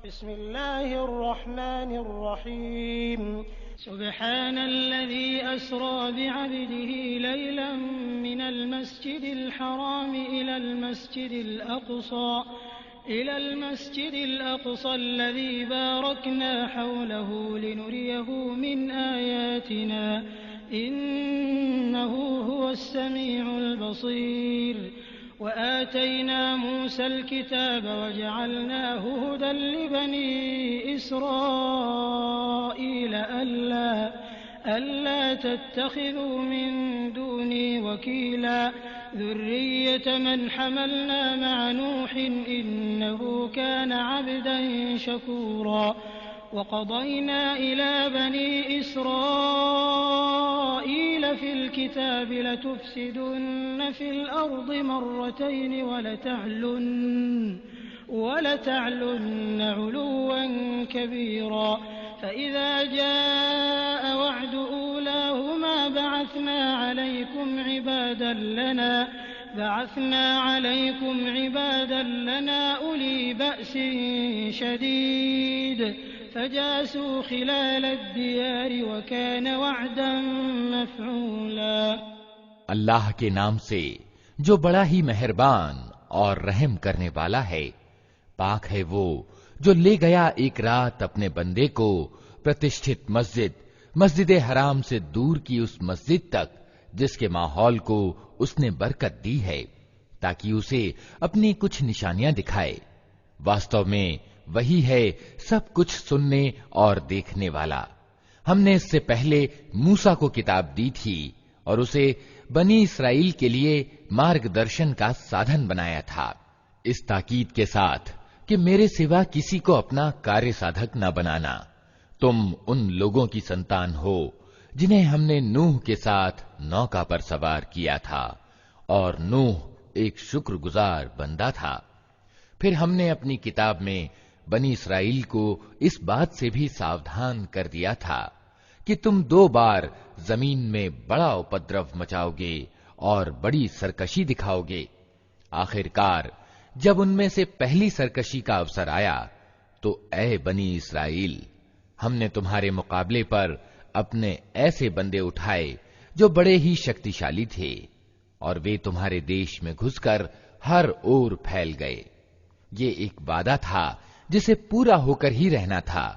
बिस्मिल्लाहिर्रहमानिर्रहीम। सुब्हानल्लज़ी अस्रा बिअब्दिही लैलन मिनल मस्जिदिल हराम इलल मस्जिदिल अक़सा अल्लज़ी बारकना हौलहु लिनुरियहु मिन आयातिना इन्नहु हुवस्समीउल बसीर। वआतैना मूसल किताब वजअलनाहु हुदल लिबनी इस्राईल अल्ला तत्तखिज़ू मिन दूनी वकीला ज़ुर्रिय्यत मन हमलना मअ नूहिन इन्नहु कान अब्दन शकूरा। वक़ज़यना इला बनी इस्राईल फ़िल किताबि लतुफ़्सिदुन्न फ़िल अर्ज़ि मर्रतैन वलतअलुन्न उलुव्वन कबीरा। फ़इज़ा जाअ वअद ऊलाहुमा बअथना अलैकुम इबादन लना उली बअसिन शदीद फजासूं खिलाल अद्दियार वकान वअदन मफ़ऊला। अल्लाह के नाम से जो बड़ा ही मेहरबान और रहम करने वाला है। पाक है वो जो ले गया एक रात अपने बंदे को प्रतिष्ठित मस्जिद हराम से दूर की उस मस्जिद तक जिसके माहौल को उसने बरकत दी है, ताकि उसे अपनी कुछ निशानियां दिखाए। वास्तव में वही है सब कुछ सुनने और देखने वाला। हमने इससे पहले मूसा को किताब दी थी और उसे बनी इसराइल के लिए मार्गदर्शन का साधन बनाया था, इस ताकीद के साथ कि मेरे सिवा किसी को अपना कार्य साधक न बनाना। तुम उन लोगों की संतान हो जिन्हें हमने नूह के साथ नौका पर सवार किया था, और नूह एक शुक्रगुजार बंदा था। फिर हमने अपनी किताब में बनी इसराइल को इस बात से भी सावधान कर दिया था कि तुम 2 बार जमीन में बड़ा उपद्रव मचाओगे और बड़ी सरकशी दिखाओगे। आखिरकार जब उनमें से पहली सरकशी का अवसर आया तो ऐ बनी इसराइल, हमने तुम्हारे मुकाबले पर अपने ऐसे बंदे उठाए जो बड़े ही शक्तिशाली थे, और वे तुम्हारे देश में घुसकर हर ओर फैल गए। ये एक वादा था जिसे पूरा होकर ही रहना था।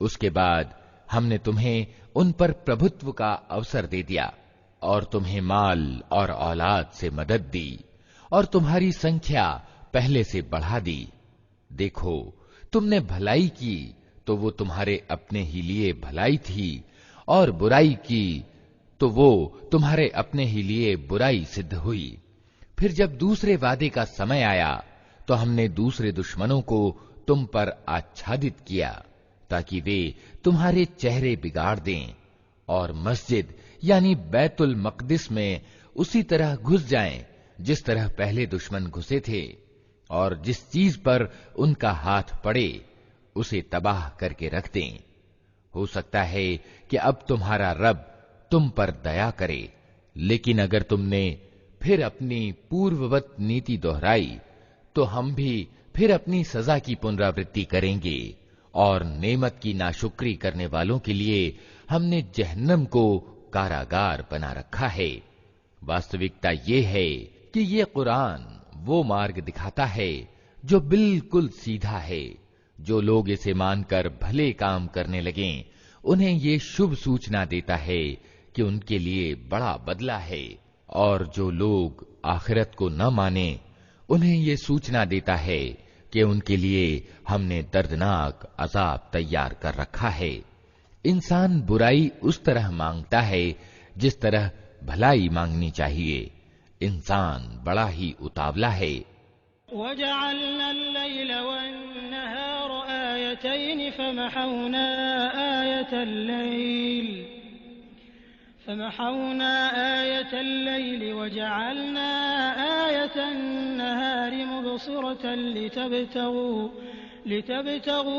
उसके बाद हमने तुम्हें उन पर प्रभुत्व का अवसर दे दिया और तुम्हें माल और औलाद से मदद दी और तुम्हारी संख्या पहले से बढ़ा दी। देखो, तुमने भलाई की तो वो तुम्हारे अपने ही लिए भलाई थी, और बुराई की तो वो तुम्हारे अपने ही लिए बुराई सिद्ध हुई। फिर जब दूसरे वादे का समय आया तो हमने दूसरे दुश्मनों को तुम पर आच्छादित किया ताकि वे तुम्हारे चेहरे बिगाड़ दें और मस्जिद यानी बैतुल मक़दिस में उसी तरह घुस जाएं जिस तरह पहले दुश्मन घुसे थे, और जिस चीज पर उनका हाथ पड़े उसे तबाह करके रख दें। हो सकता है कि अब तुम्हारा रब तुम पर दया करे, लेकिन अगर तुमने फिर अपनी पूर्ववत नीति दोहराई तो हम भी फिर अपनी सजा की पुनरावृत्ति करेंगे, और नेमत की नाशुक्री करने वालों के लिए हमने जहन्नम को कारागार बना रखा है। वास्तविकता ये है कि ये कुरान वो मार्ग दिखाता है जो बिल्कुल सीधा है। जो लोग इसे मानकर भले काम करने लगें, उन्हें ये शुभ सूचना देता है कि उनके लिए बड़ा बदला है, और जो लोग आखिरत को न माने उन्हें ये सूचना देता है कि उनके लिए हमने दर्दनाक अजाब तैयार कर रखा है। इंसान बुराई उस तरह मांगता है जिस तरह भलाई मांगनी चाहिए। इंसान बड़ा ही उतावला है। वजअलना अल-लैल वन-नहार आयतैन फमहौना आयतल लैल वजअलना आयतन नहार मुबसिरतन लितबतगू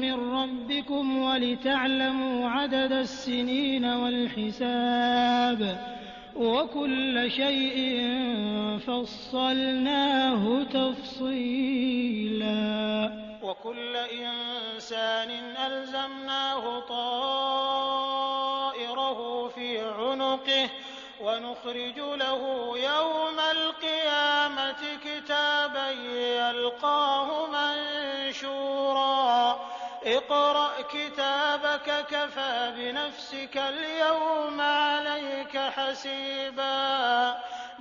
मिन रब्बिकुम वलितअलमू अददस-सिनीन वल-हिसाब वकुल्ल शैइन फस्सलनाहु तफ़सीला वकुल्ल इंसानिन अल्ज़मनाहु ताइरहु फ़ी उनुक़िहि वनुख़रिजु लहु यौमल क़ियामति किताबन यल्क़ाहु मंशूरा इक़रा किताबक कफ़ा बिनफ़्सिक अल-यौम अलैक हसीबा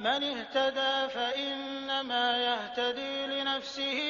मन इह्तदा फ़इन्नमा यह्तदी लिनफ़्सिही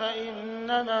फ़इन्नमा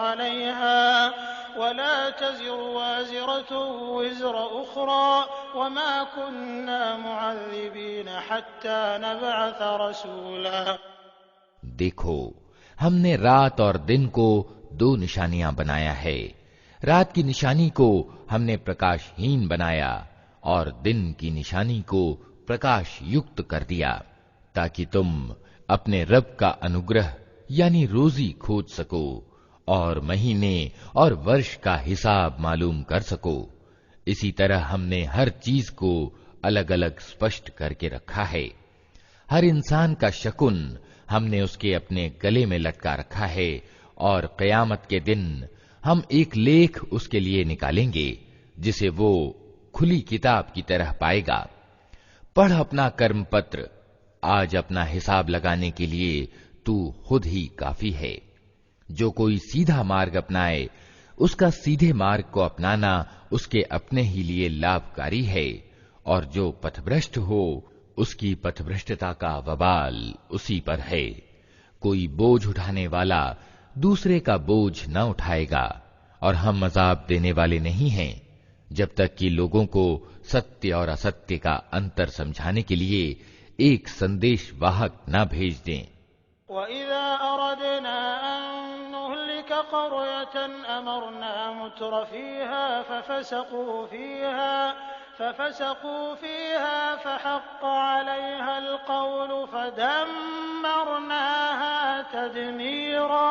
अलैहा वला तज़िरु वाज़िरतुन विज़्र उख़रा वमा कुन्ना मुअज़्ज़िबीन हत्ता नबअथ रसूला। देखो, हमने रात और दिन को दो निशानियां बनाया है। रात की निशानी को हमने प्रकाशहीन बनाया और दिन की निशानी को प्रकाश युक्त कर दिया, ताकि तुम अपने रब का अनुग्रह यानी रोजी खोज सको और महीने और वर्ष का हिसाब मालूम कर सको। इसी तरह हमने हर चीज को अलग अलग स्पष्ट करके रखा है। हर इंसान का शकुन हमने उसके अपने गले में लटका रखा है, और क़यामत के दिन हम एक लेख उसके लिए निकालेंगे जिसे वो खुली किताब की तरह पाएगा। पढ़ अपना कर्म पत्र, आज अपना हिसाब लगाने के लिए तू खुद ही काफी है। जो कोई सीधा मार्ग अपनाए उसका सीधे मार्ग को अपनाना उसके अपने ही लिए लाभकारी है, और जो पथभ्रष्ट हो उसकी पथभ्रष्टता का वबाल उसी पर है। कोई बोझ उठाने वाला दूसरे का बोझ न उठाएगा, और हम अजाब देने वाले नहीं हैं जब तक कि लोगों को सत्य और असत्य का अंतर समझाने के लिए एक संदेश वाहक न भेज दें। वइज़ा अरदना अन नुहलिक क़रयतन अमरना मुत्र फ़ीहा फफ़सक़ू फ़ीहा फ़हक़्क़ अलैहा अल-क़ौलु फ़दम्मरनाहा तदमीरा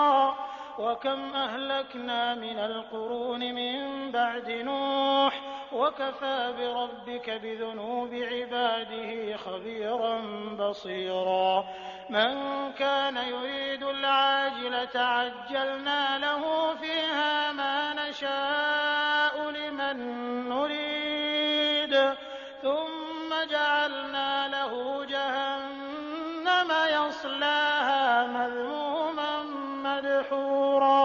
वकम अहलकना मिनल क़ुरूनि मिन बअदि नूह वकफ़ा बिरब्बिक बिज़ुनूबि इबादिही ख़बीरन बसीरा मन कान युरीदुल आजिलता अज्जलना लहू फ़ीहा मा नशाअु लिमन नुरीद थुम्म जअलना लहू जहन्नम यस्लाहा मज़मूमन मदहूरा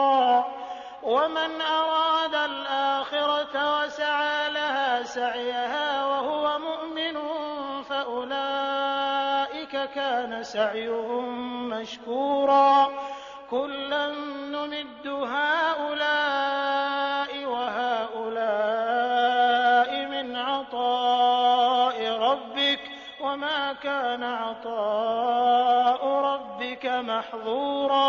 वमन अरादल आखिरत वसअ लहा सअयहा वहुव मुअमिनुन फ़उलाइक कान सअयुहुम मशकूरा कुल्लन नुमिद्दु हाउलाइ वहाउलाइ मिन अताइ रब्बिक वमा कान अताउ रब्बिक महज़ूरा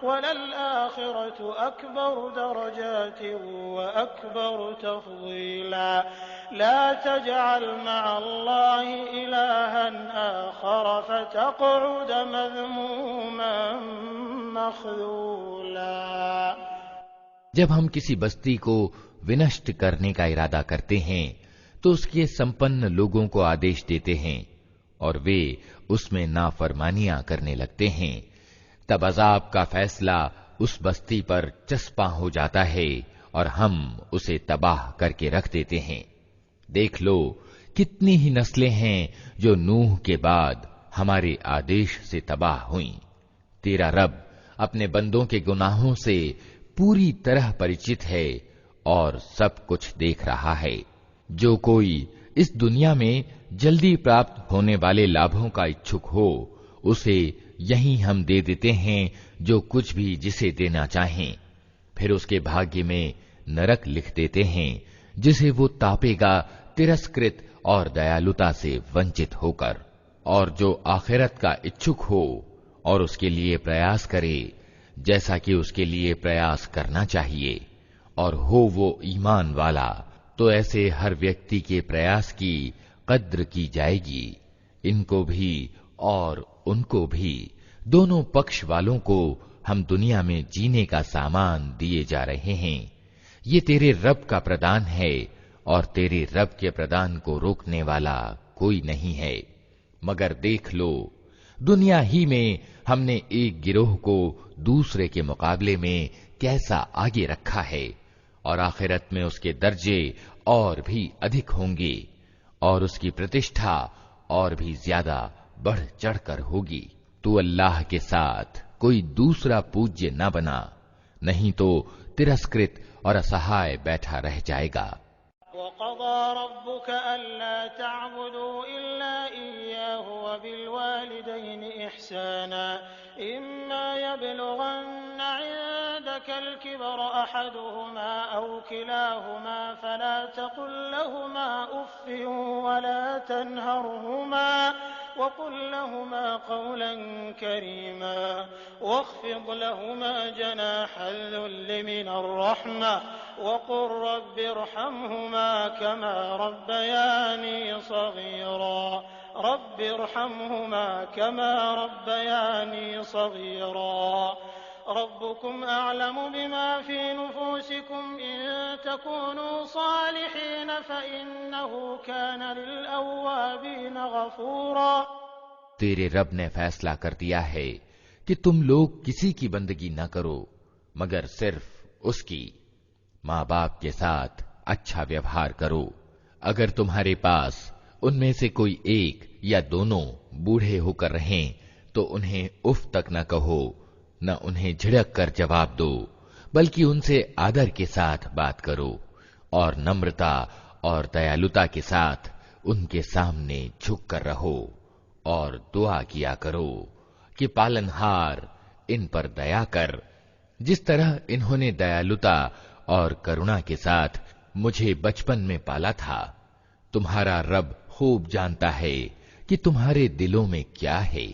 वलल आखिरतु अकबर दरजातिन व अकबर तफदीला ला तजअल मअल्लाहि इलाहन आखर फतक़उद मज़मूमन मख़ज़ूला। जब हम किसी बस्ती को विनष्ट करने का इरादा करते हैं तो उसके संपन्न लोगों को आदेश देते हैं और वे उसमें नाफरमानियां करने लगते हैं, तब अजाब का फैसला उस बस्ती पर चस्पा हो जाता है और हम उसे तबाह करके रख देते हैं। देख लो कितनी ही नस्लें हैं जो नूह के बाद हमारे आदेश से तबाह हुईं। तेरा रब अपने बंदों के गुनाहों से पूरी तरह परिचित है और सब कुछ देख रहा है। जो कोई इस दुनिया में जल्दी प्राप्त होने वाले लाभों का इच्छुक हो, उसे यही हम दे देते हैं जो कुछ भी जिसे देना चाहें। फिर उसके भाग्य में नरक लिख देते हैं जिसे वो तापेगा तिरस्कृत और दयालुता से वंचित होकर। और जो आखिरत का इच्छुक हो और उसके लिए प्रयास करे जैसा कि उसके लिए प्रयास करना चाहिए, और हो वो ईमान वाला, तो ऐसे हर व्यक्ति के प्रयास की कद्र की जाएगी। इनको भी और उनको भी, दोनों पक्ष वालों को हम दुनिया में जीने का सामान दिए जा रहे हैं। ये तेरे रब का प्रदान है और तेरे रब के प्रदान को रोकने वाला कोई नहीं है। मगर देख लो, दुनिया ही में हमने एक गिरोह को दूसरे के मुकाबले में कैसा आगे रखा है, और आखिरत में उसके दर्जे और भी अधिक होंगे और उसकी प्रतिष्ठा और भी ज्यादा बढ़ चढ़कर होगी। तू अल्लाह के साथ कोई दूसरा पूज्य न बना, नहीं तो तिरस्कृत और असहाय बैठा रह जाएगा। वक़ज़ा रब्बुक अल्ला तअबुदू इल्ला इय्याहु व बिल वालिदैनि इहसाना इम्मा यबलुगन्ना इंदकल किबर अहदुहुमा औ किलाहुमा फला तक़ुल लहुमा उफ़्फ़िन वला तन्हरहुमा वक़ुल लहुमा क़ौलन करीमा वख़्फ़िद लहुमा जनाहल ज़ुल्लि मिनर रहमा वक़ुल रब्बि इरहमहुमा कमा रब्बयानी सग़ीरा रब्बि इरहमहुमा कमा रब्बयानी सग़ीरा रब्बुकुम अअलमु बिमा फ़ी नुफ़ूसिकुम इन तकूनू सालिहीन फ़इन्नहु कान लिलअव्वाबीन गफ़ूरा। तेरे रब ने फैसला कर दिया है कि तुम लोग किसी की बंदगी न करो मगर सिर्फ उसकी। माँ बाप के साथ अच्छा व्यवहार करो। अगर तुम्हारे पास उनमें से कोई एक या दोनों बूढ़े होकर रहें तो उन्हें उफ तक न कहो, न उन्हें झिड़क कर जवाब दो, बल्कि उनसे आदर के साथ बात करो और नम्रता और दयालुता के साथ उनके सामने झुक कर रहो और दुआ किया करो कि पालनहार इन पर दया कर, जिस तरह इन्होंने दयालुता और करुणा के साथ मुझे बचपन में पाला था। तुम्हारा रब खूब जानता है कि तुम्हारे दिलों में क्या है।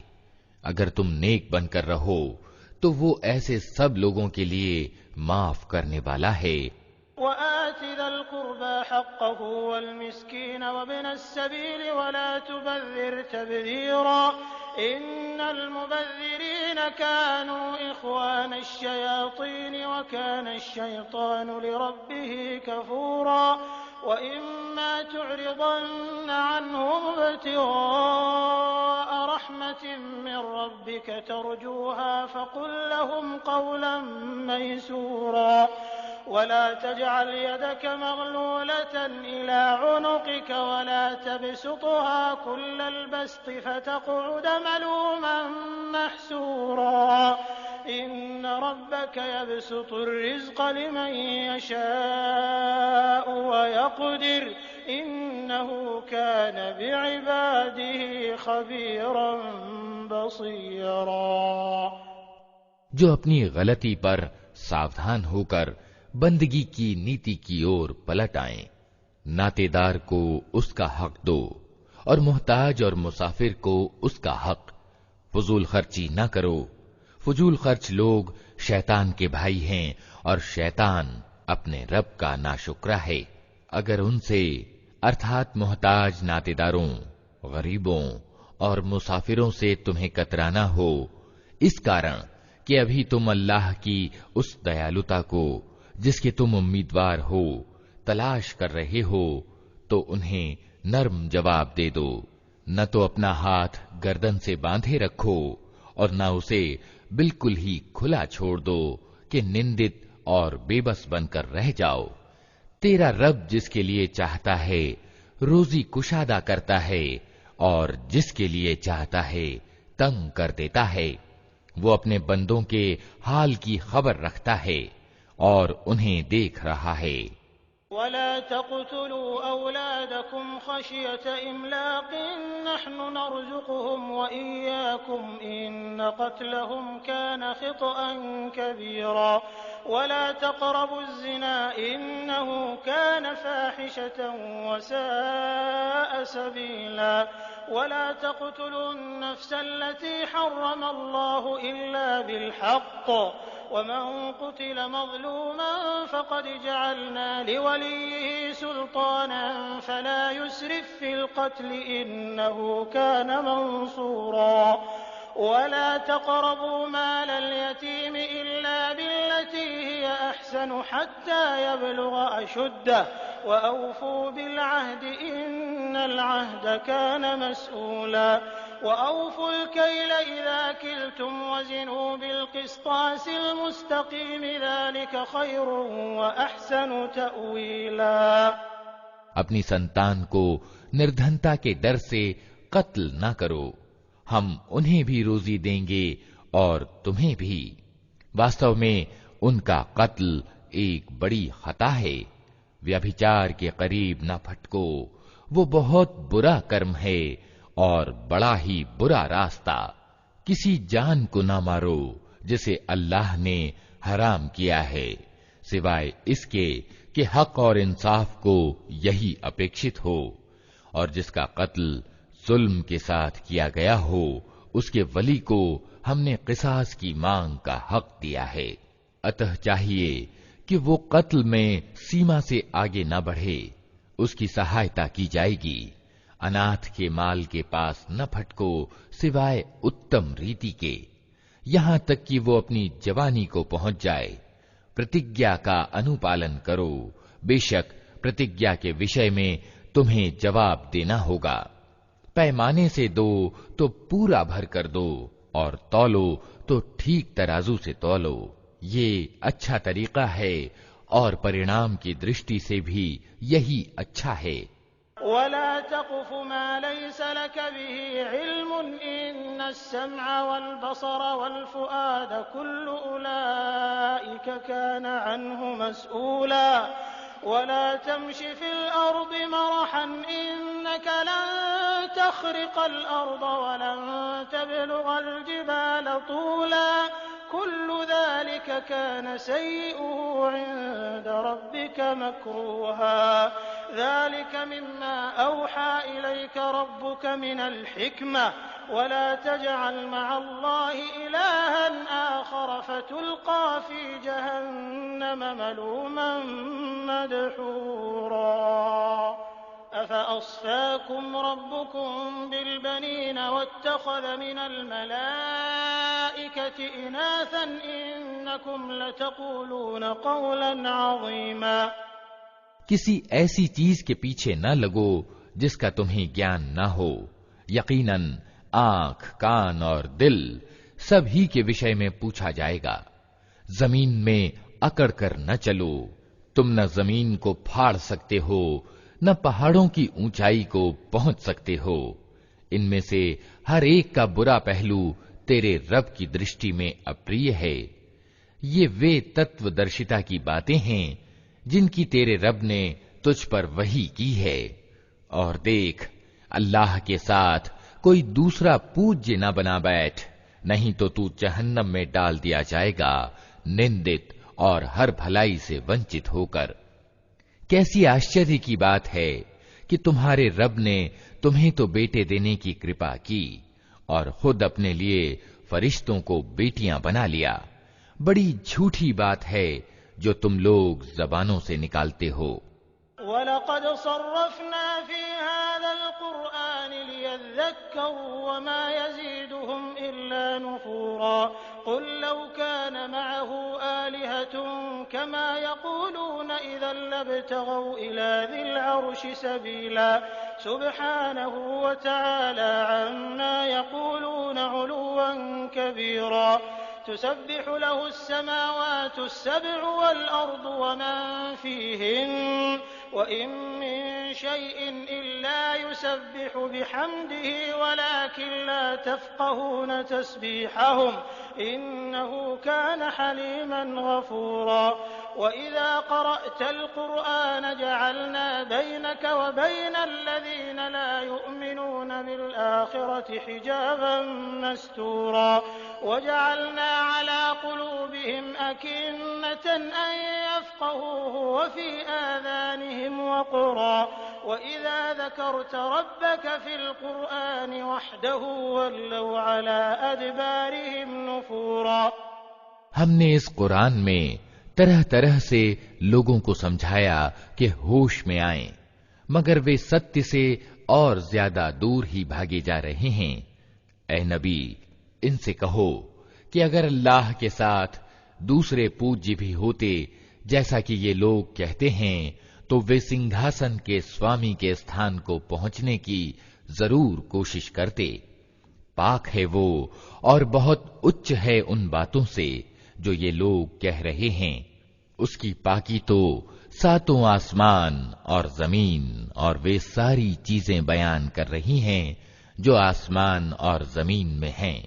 अगर तुम नेक बनकर रहो तो वो ऐसे सब लोगों के लिए माफ करने वाला है। वआति ज़ल क़ुर्बा हक़्क़हु वल मिस्कीन वब्नस सबील वला तुबज़्ज़िर तबज़ीरा इन्नल मुबज़्ज़िरीन कानू इख़्वानश शयातीन व कानश शैतानु लिरब्बिही कफ़ूरा व इम्मा तु'रिदन्न अन्हुम इब्तिग़ाअ रहमतिन मिन रब्बिक तर्जूहा फ़क़ुल लहुम क़ौलन मयसूरा वला तजअल यदक मग़लूलतन इला उनुक़िक वला तबसुतहा कुल्लल बस्ति फ़तक़उद मलूमन महसूरा इन्न रब्बक यबसुतुर रिज़्क़ लिमन यशाअु व यक़दिर इन्नहु कान बिइबादिही ख़बीरन बसीरा। जो अपनी गलती पर सावधान होकर बंदगी की नीति की ओर पलट आए, नातेदार को उसका हक दो और मोहताज और मुसाफिर को उसका हक। फजूल खर्ची न करो, फजूल खर्च लोग शैतान के भाई हैं और शैतान अपने रब का नाशुक्रा है। अगर उनसे अर्थात मोहताज नातेदारों, गरीबों और मुसाफिरों से तुम्हें कतराना हो, इस कारण कि अभी तुम अल्लाह की उस दयालुता को जिसके तुम उम्मीदवार हो तलाश कर रहे हो, तो उन्हें नर्म जवाब दे दो। न तो अपना हाथ गर्दन से बांधे रखो और न उसे बिल्कुल ही खुला छोड़ दो कि निंदित और बेबस बनकर रह जाओ। तेरा रब जिसके लिए चाहता है रोजी कुशादा करता है और जिसके लिए चाहता है तंग कर देता है। वो अपने बंदों के हाल की खबर रखता है और उन्हें देख रहा है। वला तक़्तुलू औलादकुम खशियत इम्लाक़िन नहनु नरज़ुक़ुहुम व इय्याकुम इन्न क़त्लहुम कान ख़ित्अन कबीरा वला तक़रबुज़ ज़िना इन्नहु कान फ़ाहिशतन व साअ सबीला वला तक़्तुलुन नफ़्स अल्लती हर्रम अल्लाहु इल्ला बिल-हक़्क़ वमन क़ुतिल मज़लूमन फ़क़द जअलना लिवलिय्यिहि सुल्तानन फ़ला युस्रिफ़ फ़िल क़त्ल इन्नहु कान मंसूरा वला तक़रबू मालल यतीम इल्ला बिल्लती हिय अहसन हत्ता यबलुग अशुद्दह व औफ़ू बिल-अहद इन्नल अहद कान मस्ऊला वअौफ़ुल कैल इज़ा किल्तुम वज़िनू बिल-क़िस्तासिल मुस्तक़ीम ज़ालिक ख़ैरुन व अहसनु तअवीला। अपनी संतान को निर्धनता के डर से कत्ल न करो, हम उन्हें भी रोजी देंगे और तुम्हें भी। वास्तव में उनका कत्ल एक बड़ी खता है। व्यभिचार के करीब न फटको, वो बहुत बुरा कर्म है और बड़ा ही बुरा रास्ता। किसी जान को न मारो जिसे अल्लाह ने हराम किया है, सिवाय इसके कि हक और इंसाफ को यही अपेक्षित हो, और जिसका कत्ल जुल्म के साथ किया गया हो उसके वली को हमने किसास की मांग का हक दिया है। अतः चाहिए कि वो कत्ल में सीमा से आगे न बढ़े, उसकी सहायता की जाएगी। अनाथ के माल के पास न फटको सिवाय उत्तम रीति के, यहां तक कि वो अपनी जवानी को पहुंच जाए। प्रतिज्ञा का अनुपालन करो, बेशक प्रतिज्ञा के विषय में तुम्हें जवाब देना होगा। पैमाने से दो तो पूरा भर कर दो और तौलो तो ठीक तराजू से तौलो। ये अच्छा तरीका है और परिणाम की दृष्टि से भी यही अच्छा है। वला तक़्फ़ु मा लैसा लक बिही इल्मुन इन्नस-समअ वल-बसर वल-फ़ुआद कुल्लु उलाइक कान अन्हु मस्ऊला वला तमशि फ़िल अर्दि मरहन इन्नक लन तख़रिक़ल अर्द वलन तबलुग़ल जिबाल तूला कुल्लु ज़ालिक कान सय्युहु इन्द रब्बिक मकरूहा ज़ालिक मिम्मा औहा इलैक रब्बुक मिनल हिक्मह वला तजअल मअल्लाहि इलाहन आखर फतुल्क़ा फ़ी जहन्नम मलूमन मदहूरा अफ़अस्फ़ाकुम रब्बुकुम बिलबनीन वत्तख़ज़ मिनल मलाइकति इनासन इन्नकुम लतक़ूलून क़ौलन अज़ीमा। किसी ऐसी चीज के पीछे न लगो जिसका तुम्हें ज्ञान न हो। यकीनन आंख, कान और दिल सभी के विषय में पूछा जाएगा। जमीन में अकड़ कर न चलो, तुम न जमीन को फाड़ सकते हो न पहाड़ों की ऊंचाई को पहुंच सकते हो। इनमें से हर एक का बुरा पहलू तेरे रब की दृष्टि में अप्रिय है। ये वे तत्वदर्शिता की बातें हैं जिनकी तेरे रब ने तुझ पर वही की है। और देख, अल्लाह के साथ कोई दूसरा पूज्य न बना बैठ, नहीं तो तू जहन्नम में डाल दिया जाएगा, निंदित और हर भलाई से वंचित होकर। कैसी आश्चर्य की बात है कि तुम्हारे रब ने तुम्हें तो बेटे देने की कृपा की और खुद अपने लिए फरिश्तों को बेटियां बना लिया। बड़ी झूठी बात है जो तुम लोग जबानों से निकालते हो। वलक़द सर्रफ़ना फ़ी हाज़ल क़ुरआन लियज़्ज़क्करू वमा यज़ीदुहुम इल्ला नुफ़ूरा क़ुल लौ कान मअहू आलिहतुन कमा यक़ूलून इज़न लब्तग़ौ इला ज़िल अर्शि सबीला सुब्हानहु व तआला अम्मा यक़ूलून उलुव्वन कबीरा तुसब्बिहु लहु अस्समावातु अस्सब्उ वल अर्दु वमन फ़ीहिन्न वइन मिन शैइन इल्ला युसब्बिहु बिहम्दिही वलाकिन ला तफ़क़हून तस्बीहहुम इन्नहु कान हलीमन गफ़ूरा वइज़ा क़रअतल क़ुरआन जअलना बैनक व बैनल लज़ीना ला युमिनून बिल आख़िरति हिजाबन मस्तूरा वजअलना अला क़ुलूबिहिम अकिन्नतन अन यफ़क़हूहु वफ़ी आज़ानिहिम वक़रा वइज़ा ज़करत रब्बक फ़िल क़ुरआन वहदहु वल्लौ अला अदबारिहिम नुफ़ूरा। हमने इस कुरान में तरह तरह से लोगों को समझाया कि होश में आएं, मगर वे सत्य से और ज्यादा दूर ही भागे जा रहे हैं। ऐ नबी, इनसे कहो कि अगर अल्लाह के साथ दूसरे पूज्य भी होते जैसा कि ये लोग कहते हैं, तो वे सिंहासन के स्वामी के स्थान को पहुंचने की जरूर कोशिश करते। पाक है वो और बहुत उच्च है उन बातों से जो ये लोग कह रहे हैं। उसकी पाकी तो सातों आसमान और जमीन और वे सारी चीजें बयान कर रही हैं जो आसमान और जमीन में हैं।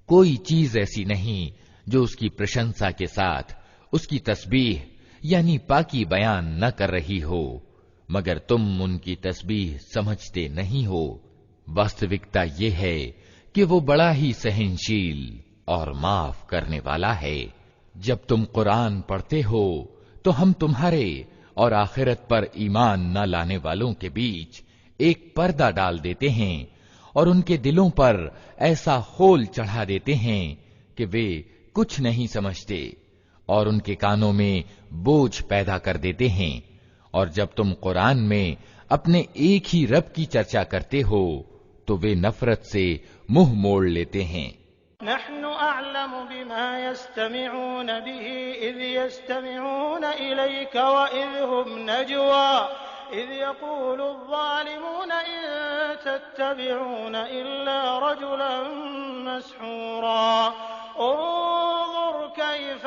कोई चीज ऐसी नहीं जो उसकी प्रशंसा के साथ उसकी तस्बीह यानी पाकी बयान न कर रही हो, मगर तुम उनकी तस्बीह समझते नहीं हो। वास्तविकता ये है कि वो बड़ा ही सहनशील और माफ करने वाला है। जब तुम कुरान पढ़ते हो तो हम तुम्हारे और आखिरत पर ईमान न लाने वालों के बीच एक पर्दा डाल देते हैं और उनके दिलों पर ऐसा खोल चढ़ा देते हैं कि वे कुछ नहीं समझते, और उनके कानों में बोझ पैदा कर देते हैं। और जब तुम कुरान में अपने एक ही रब की चर्चा करते हो तो वे नफरत से मुंह मोड़ लेते हैं। नहनु अअलमु बिमा यस्तमिऊन बिही इज़ यस्तमिऊन इलैक व इज़ हुम नजवा इज़ यक़ूलु ज़ालिमून इन तत्तबिऊन इल्ला रजुलन मस्हूरा उन्ज़ुर कैफ़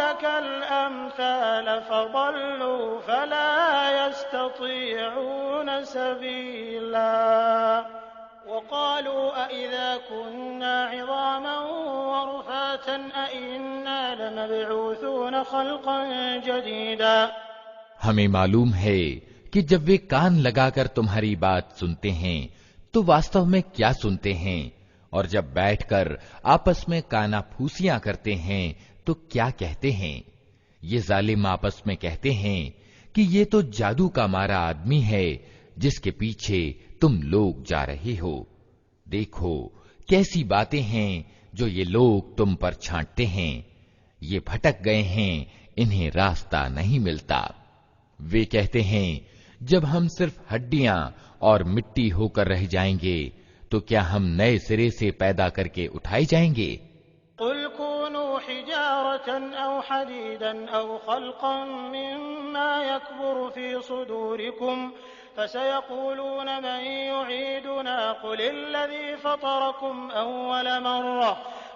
लकल अम्साल फज़ल्लू फला यस्ततीऊन सबीला वक़ालू अइज़ा कुन्ना इज़ामन वरुफ़ातन अइन्ना लमबऊसून ख़ल्क़न जदीदा। हमें मालूम है कि जब वे कान लगाकर तुम्हारी बात सुनते हैं तो वास्तव में क्या सुनते हैं, और जब बैठकर आपस में कानाफूसियां करते हैं तो क्या कहते हैं। ये जालिम आपस में कहते हैं कि ये तो जादू का मारा आदमी है जिसके पीछे तुम लोग जा रहे हो। देखो कैसी बातें हैं जो ये लोग तुम पर छांटते हैं। ये भटक गए हैं, इन्हें रास्ता नहीं मिलता। वे कहते हैं जब हम सिर्फ हड्डियां और मिट्टी होकर रह जाएंगे तो क्या हम नए सिरे से पैदा करके उठाए जाएंगे। कुल कूनू हिजारतन औ हदीदन औ खल्क़न मिम्मा यकबुरु फी सुदूरिकुम फसयक़ूलून मन युईदुना कुलिल्लज़ी फ़तरकुम अव्वल मर्रा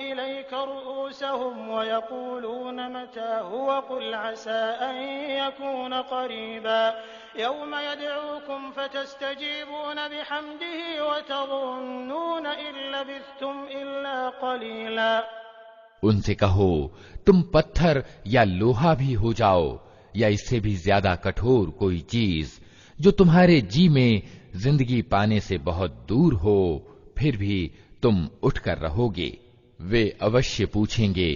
इलैक रुऊसहुम वयक़ूलून मता हुवा क़ुल असा अन यकून क़रीबा यौम यदऊकुम फतस्तजीबून बिहम्दिही वतज़ुन्नून इन लबिथ्तुम इल्ला क़लीला। उनसे कहो तुम पत्थर या लोहा भी हो जाओ या इससे भी ज्यादा कठोर कोई चीज जो तुम्हारे जी में जिंदगी पाने से बहुत दूर हो, फिर भी तुम उठकर रहोगे। वे अवश्य पूछेंगे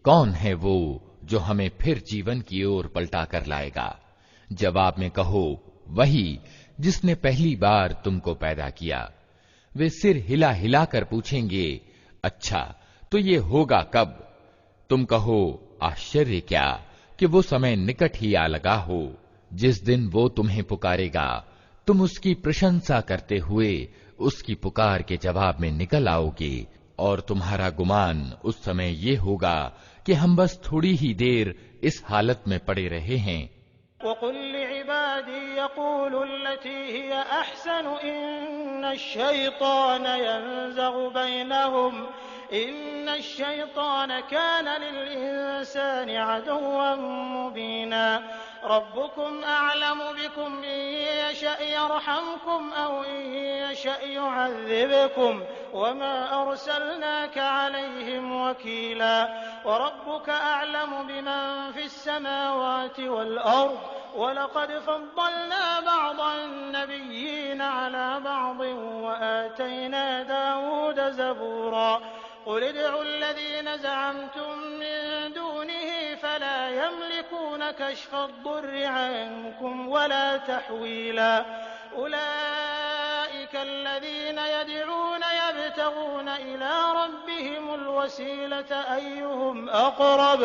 कौन है वो जो हमें फिर जीवन की ओर पलटा कर लाएगा। जवाब में कहो वही जिसने पहली बार तुमको पैदा किया। वे सिर हिला हिला कर पूछेंगे, अच्छा तो ये होगा कब? तुम कहो, आश्चर्य क्या कि वो समय निकट ही आ लगा हो, जिस दिन वो तुम्हें पुकारेगा, तुम उसकी प्रशंसा करते हुए उसकी पुकार के जवाब में निकल आओगे, और तुम्हारा गुमान उस समय ये होगा कि हम बस थोड़ी ही देर इस हालत में पड़े रहे हैं। वक़ुल लिइबादी यक़ूलु लती हिय अहसन इन्नश-शैतान यंज़गु बैनहुम इन्नश-शैतान कान लिल-इंसानि अदुव्वन मुबीना रब्बुकुम अअलमु बिकुम इन यशअ यरहमकुम औ इन यशअ युअज़्ज़िबकुम वमा अर्सलनाका अलैहिम वकीला वरब्बुक अअलमु बिमन फिस-समावाति वल-अर्द वलक़द फ़द्दलना बअदन-नबिय्यीना अला बअदिन वआतैना दाऊद ज़बूरा क़ुल उदዑ अल्लज़ीन ज़अमतुम मिन दूनिही फला यमलिकून कश्फ़-अद-दुर्रि अन्कुम वला तहवीला उलाइक अल्लज़ीन यद'ऊन यब्तगून इला रब्बिहिमुल वसीलता अय्युहुम अक़रब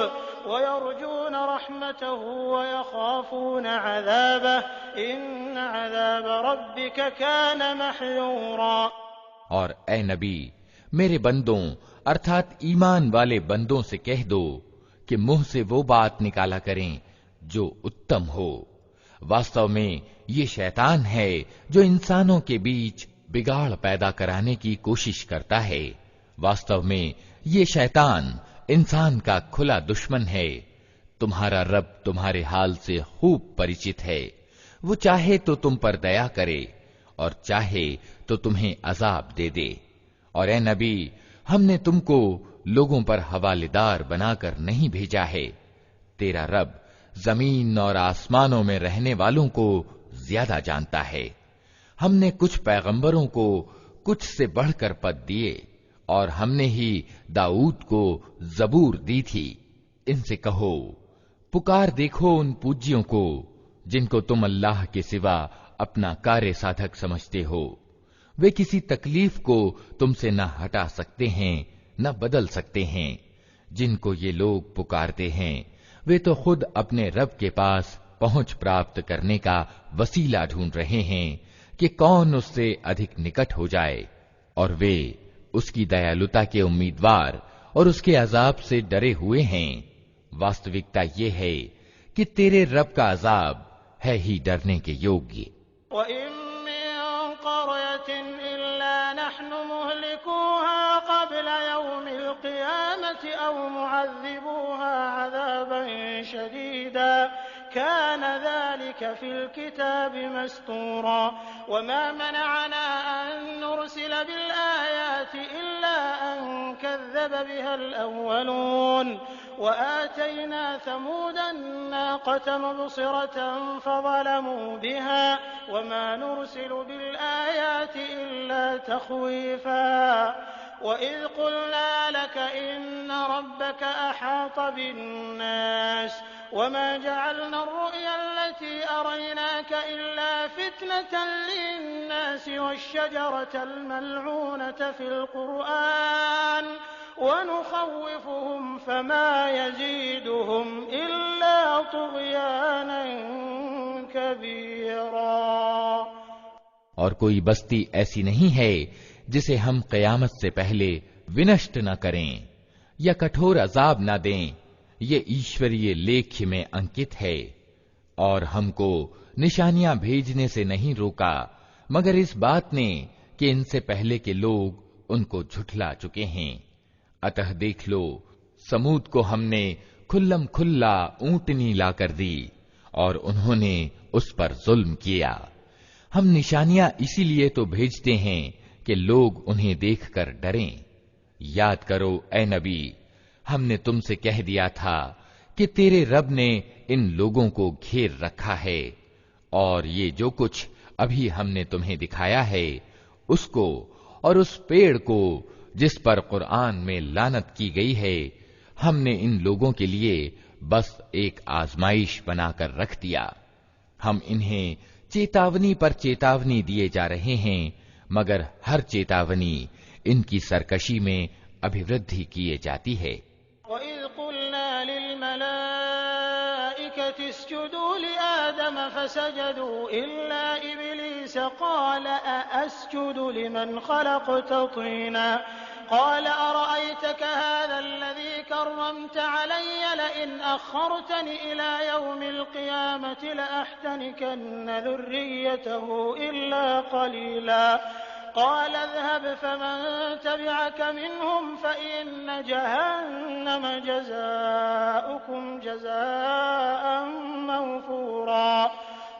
वयरजून रहमतहु वयख़ाफ़ून अज़ाबह इन्न अज़ाब रब्बिक कान महज़ूरा। और ए नबी, मेरे बंदों अर्थात ईमान वाले बंदों से कह दो कि मुंह से वो बात निकाला करें जो उत्तम हो। वास्तव में ये शैतान है जो इंसानों के बीच बिगाड़ पैदा कराने की कोशिश करता है। वास्तव में ये शैतान इंसान का खुला दुश्मन है। तुम्हारा रब तुम्हारे हाल से खूब परिचित है। वो चाहे तो तुम पर दया करे और चाहे तो तुम्हें अजाब दे दे। और ए नबी, हमने तुमको लोगों पर हवालेदार बनाकर नहीं भेजा है। तेरा रब जमीन और आसमानों में रहने वालों को ज्यादा जानता है। हमने कुछ पैगंबरों को कुछ से बढ़कर पद दिए और हमने ही दाऊद को जबूर दी थी। इनसे कहो, पुकार देखो उन पूज्यों को जिनको तुम अल्लाह के सिवा अपना कार्य साधक समझते हो। वे किसी तकलीफ को तुमसे न हटा सकते हैं न बदल सकते हैं। जिनको ये लोग पुकारते हैं वे तो खुद अपने रब के पास पहुंच प्राप्त करने का वसीला ढूंढ रहे हैं कि कौन उससे अधिक निकट हो जाए, और वे उसकी दयालुता के उम्मीदवार और उसके अजाब से डरे हुए हैं। वास्तविकता ये है कि तेरे रब का अजाब है ही डरने के योग्य। कान ज़ालिक फ़िल किताबि मस्तूरा वमा मनअना अन नुरसिल बिल आयाति इल्ला अन कज़्ज़ब बिहल अव्वलून वआतैना समूदन नाक़ता मुबसिरतन फ़ज़लमू बिहा वमा नुरसिलु बिल आयाति इल्ला तख़वीफ़ा वइज़ क़ुलना लक इन्न रब्बक अहात बिन्नास वमा जअलना अर्रुया अल्लती अरयनाक इल्ला फितनतन लिन्नास वश्शजरतल मल्ऊनता फ़िल क़ुरआन वनुख़व्विफ़ुहुम फ़मा यज़ीदुहुम इल्ला तुग़यानन कबीरा। और कोई बस्ती ऐसी नहीं है जिसे हम क़यामत से पहले विनष्ट न करें या कठोर अजाब न दें। ये ईश्वरीय लेख्य में अंकित है। और हमको निशानियां भेजने से नहीं रोका मगर इस बात ने कि इनसे पहले के लोग उनको झुठला चुके हैं। अतः देख लो, समूद को हमने खुल्लम खुल्ला ऊंटनी लाकर दी और उन्होंने उस पर जुल्म किया। हम निशानियां इसीलिए तो भेजते हैं कि लोग उन्हें देखकर डरें। याद करो ए नबी, हमने तुमसे कह दिया था कि तेरे रब ने इन लोगों को घेर रखा है, और ये जो कुछ अभी हमने तुम्हें दिखाया है उसको और उस पेड़ को जिस पर कुरान में लानत की गई है, हमने इन लोगों के लिए बस एक आजमाइश बनाकर रख दिया। हम इन्हें चेतावनी पर चेतावनी दिए जा रहे हैं, मगर हर चेतावनी इनकी सरकशी में अभिवृद्धि किए जाती है। वइज़ क़ुल्ना लिल-मलाइकति इस्जुदू लिआदम फसजदू इल्ला इब्लीस क़ाल अअस्जुदु लिमन ख़लक़त तीना क़ाल अरअयतक हाज़ा अल्लज़ी कर्रमत अलय्य लइन अख़्ख़रतनी इला यौमिल क़ियामति लअहतनिकन्न ज़ुर्रिय्यतहु इल्ला क़लीला क़ाल इज़हब फ़मन तबिअक मिनहुम फ़इन्न जहन्नम जज़ाउकुम जज़ाअन मौफ़ूरा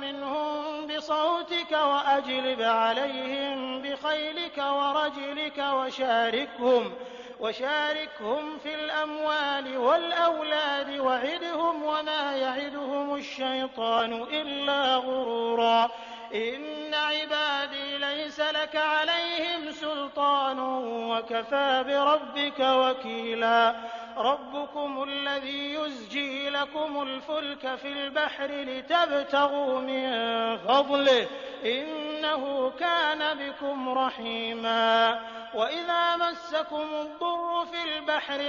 मिनहुम बिसौतिक वअजलिब अलैहिम बिख़ैलिक वरजलिक वशारिकहुम फ़िल अम्वालि वल औलाद वዒदहुम वमा यዒदुहुमु श्शैतानु इल्ला गुरूरा इन्न इबादी लैस लक अलैहिम सुल्तान वकफ़ा बिरब्बिक वकीला रब्बुकुमुल्लज़ी युज़्जी लकुमुल फ़ुल्क फ़िल बहरि लितब्तग़ू मिन फ़ज़लिहि इन्नहु कान बिकुम रहीमा वइज़ा मस्सकुमुद्दुर्रु फ़िल बहरि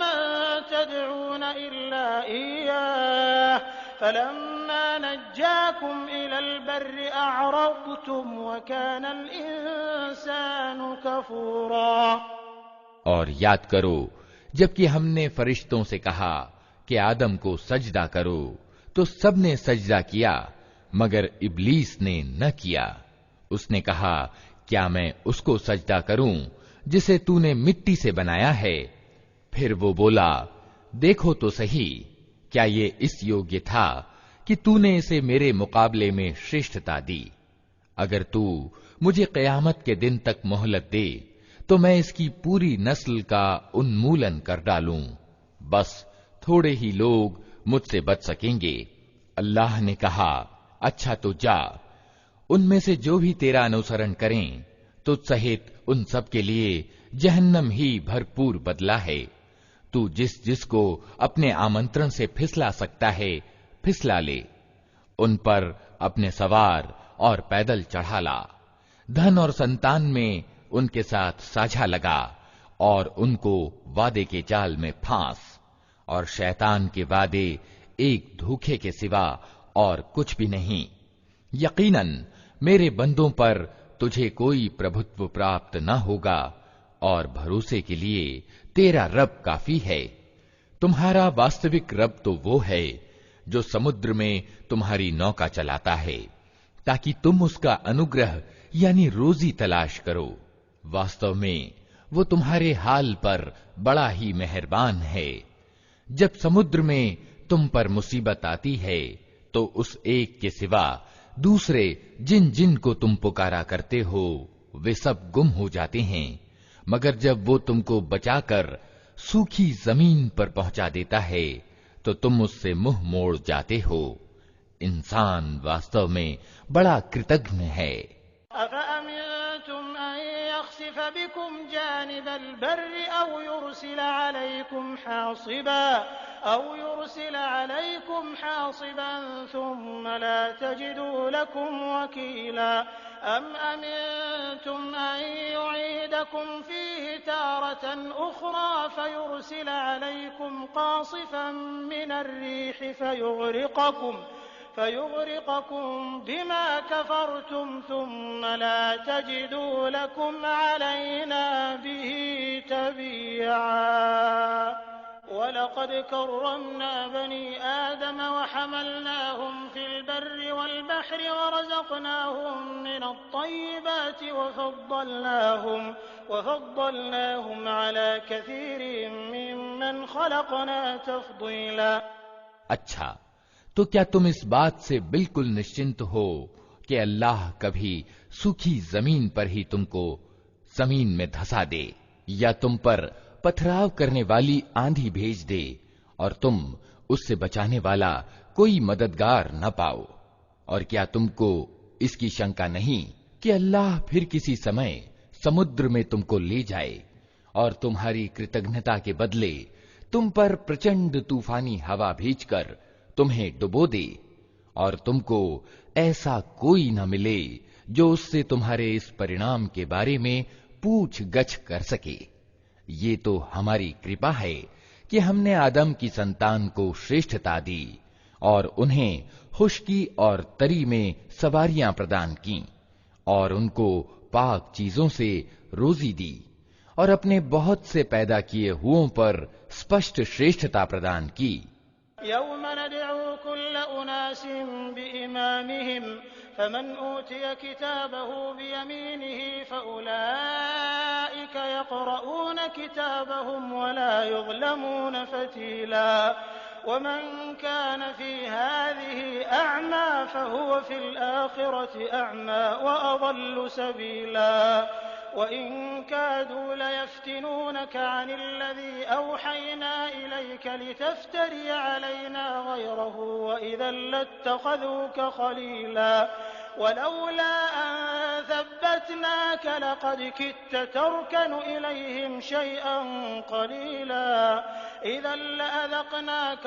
मन तदऊन इल्ला इय्याह फलम्मा नज्जाकुम इलल बर्रि अअरज़्तुम वकानल इंसानु कफूरा। और याद करो जबकि हमने फरिश्तों से कहा कि आदम को सजदा करो तो सबने सजदा किया मगर इब्लीस ने न किया। उसने कहा क्या मैं उसको सजदा करूं जिसे तूने मिट्टी से बनाया है? फिर वो बोला देखो तो सही, क्या ये इस योग्य था कि तूने इसे मेरे मुकाबले में श्रेष्ठता दी? अगर तू मुझे क़यामत के दिन तक मोहलत दे तो मैं इसकी पूरी नस्ल का उन्मूलन कर डालूं। बस थोड़े ही लोग मुझसे बच सकेंगे। अल्लाह ने कहा अच्छा तो जा, उनमें से जो भी तेरा अनुसरण करें तुझ सहित उन सब के लिए जहन्नम ही भरपूर बदला है। तू जिस जिसको अपने आमंत्रण से फिसला सकता है फिसला ले, उन पर अपने सवार और पैदल चढ़ा ला। धन और संतान में उनके साथ साझा लगा और उनको वादे के जाल में फांस, और शैतान के वादे एक धोखे के सिवा और कुछ भी नहीं। यकीनन मेरे बंदों पर तुझे कोई प्रभुत्व प्राप्त न होगा और भरोसे के लिए तेरा रब काफी है। तुम्हारा वास्तविक रब तो वो है जो समुद्र में तुम्हारी नौका चलाता है ताकि तुम उसका अनुग्रह यानी रोजी तलाश करो। वास्तव में वो तुम्हारे हाल पर बड़ा ही मेहरबान है। जब समुद्र में तुम पर मुसीबत आती है तो उस एक के सिवा दूसरे जिन जिन को तुम पुकारा करते हो वे सब गुम हो जाते हैं, मगर जब वो तुमको बचाकर सूखी जमीन पर पहुंचा देता है तो तुम उससे मुंह मोड़ जाते हो। इंसान वास्तव में बड़ा कृतघ्न है। बिकुम जानिबल बर्रि औ युरसिल अलैकुम हासिबन थुम्म ला तजिदू लकुम वकीला अम अमिनतुम अन युईदकुम फीहि तारतन उखरा फयुरसिल अलैकुम कासिफन मिनर रीह फयुग़रिक़कुम बिमा कफ़रतुम थुम्म ला तजिदू लकुम अलैना बिही तबीआ वलक़द कर्रमना बनी आदम वहमलनाहुम फिल बर्रि वल बहरि वरज़क़नाहुम मिनत-तय्यिबाति वफ़द्दलनाहुम अला कसीरिन मिम्मन ख़लक़ना तफ़दीला। अच्छा, तो क्या तुम इस बात से बिल्कुल निश्चिंत हो कि अल्लाह कभी सूखी जमीन पर ही तुमको जमीन में धंसा दे या तुम पर पथराव करने वाली आंधी भेज दे और तुम उससे बचाने वाला कोई मददगार न पाओ? और क्या तुमको इसकी शंका नहीं कि अल्लाह फिर किसी समय समुद्र में तुमको ले जाए और तुम्हारी कृतज्ञता के बदले तुम पर प्रचंड तूफानी हवा भेजकर तुम्हें डुबो दे और तुमको ऐसा कोई न मिले जो उससे तुम्हारे इस परिणाम के बारे में पूछ गछ कर सके। ये तो हमारी कृपा है कि हमने आदम की संतान को श्रेष्ठता दी और उन्हें खुशकी और तरी में सवारियां प्रदान की और उनको पाक चीजों से रोजी दी और अपने बहुत से पैदा किए हुओं पर स्पष्ट श्रेष्ठता प्रदान की। यौम नदउ कुल्ल उनासिम बिइमामिहिम फमन ऊतिय किताबहु बियमीनिहि फउलाइक यक़रऊन किताबहुम वला युज़लमून फतीला वमन कान फी हाज़िहि अअमा फहुव फिल आखिरति अअमा वअज़ल्लु सबीला वइन कादू लयफ्तिनूनक अनिल्लज़ी औहयना इलैक लितफ्तरी अलैना गयरहु वइज़न लत्तख़ज़ूक खलीला वलौला अन थब्बतनाक लक़द किदत तर्कनु इलैहिम शयअन क़लीला इज़न लअज़क़नाक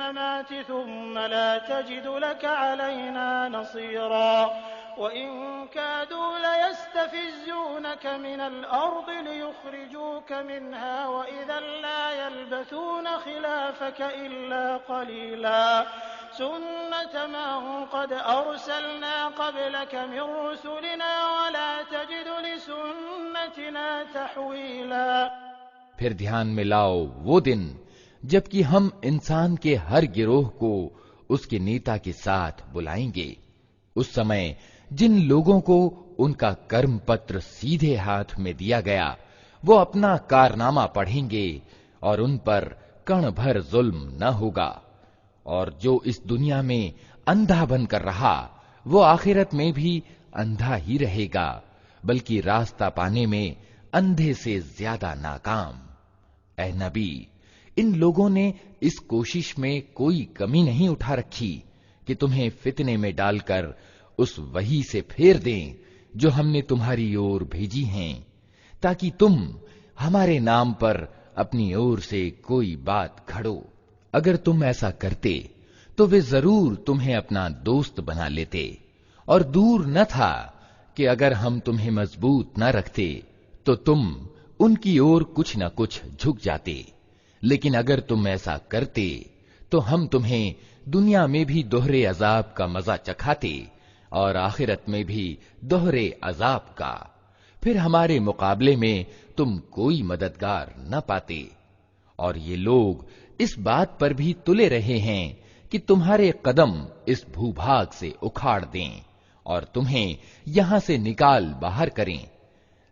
ममाति थुम्म ला तजिदु लक अलैना नसीरा वइन कादू लयस्तफिज़्ज़ूनक मिनल अर्ज़ि लियुख़रिजूक मिन्हा वइज़न ला यल्बथून खिलाफक इल्ला क़लीला सुन्नत मन क़द अरसलना क़ब्लक मिन रुसुलिना वला तजिदु लिसुन्नतिना तहवीला। फिर ध्यान में लाओ वो दिन जबकि हम इंसान के हर गिरोह को उसके नेता के साथ बुलाएंगे। उस समय जिन लोगों को उनका कर्म पत्र सीधे हाथ में दिया गया वो अपना कारनामा पढ़ेंगे और उन पर कण भर जुल्म न होगा। और जो इस दुनिया में अंधा बनकर रहा वो आखिरत में भी अंधा ही रहेगा, बल्कि रास्ता पाने में अंधे से ज्यादा नाकाम। ऐ नबी, इन लोगों ने इस कोशिश में कोई कमी नहीं उठा रखी कि तुम्हें फितने में डालकर उस वही से फेर दें जो हमने तुम्हारी ओर भेजी हैं, ताकि तुम हमारे नाम पर अपनी ओर से कोई बात घड़ो। अगर तुम ऐसा करते तो वे जरूर तुम्हें अपना दोस्त बना लेते, और दूर न था कि अगर हम तुम्हें मजबूत न रखते तो तुम उनकी ओर कुछ न कुछ झुक जाते। लेकिन अगर तुम ऐसा करते तो हम तुम्हें दुनिया में भी दोहरे अजाब का मजा चखाते और आखिरत में भी दोहरे अजाब का। फिर हमारे मुकाबले में तुम कोई मददगार न पाते। और ये लोग इस बात पर भी तुले रहे हैं कि तुम्हारे कदम इस भूभाग से उखाड़ दें और तुम्हें यहां से निकाल बाहर करें।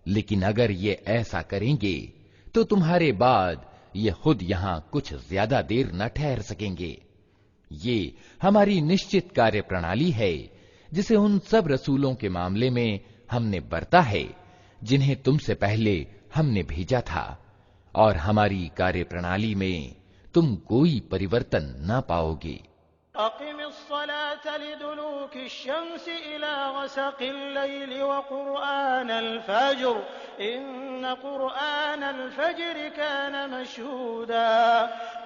लेकिन अगर ये ऐसा करेंगे तो तुम्हारे बाद ये खुद यहां कुछ ज्यादा देर न ठहर सकेंगे। ये हमारी निश्चित कार्य प्रणाली है जिसे उन सब रसूलों के मामले में हमने बरता है जिन्हें तुमसे पहले हमने भेजा था, और हमारी कार्य प्रणाली में तुम कोई परिवर्तन न पाओगे। अक़िमिस्सलात लिदुलूकिश्शम्सि इला ग़सक़िल लैलि व क़ुरआनल फ़ज्र इन्न क़ुरआनल फ़ज्रि कान मशहूदा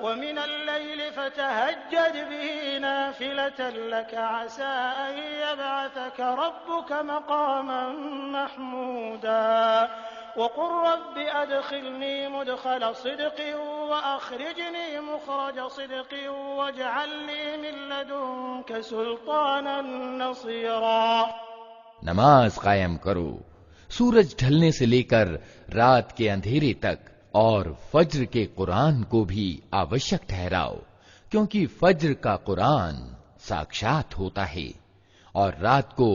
व मिनल लैलि फ़तहज्जद बिही नाफ़िलतन लक असा अन यबअसक रब्बुक मक़ामन महमूदा वक़ुल रब्बि अदख़िलनी मुदख़ल सिद्क़िन व अख़रिजनी मुख़रज सिद्क़िन वजअल ली मिन लदुनक सुल्तानन नसीरा। नमाज कायम करो सूरज ढलने से लेकर रात के अंधेरे तक, और फज्र के कुरान को भी आवश्यक ठहराओ, क्योंकि फज्र का कुरान साक्षात होता है। और रात को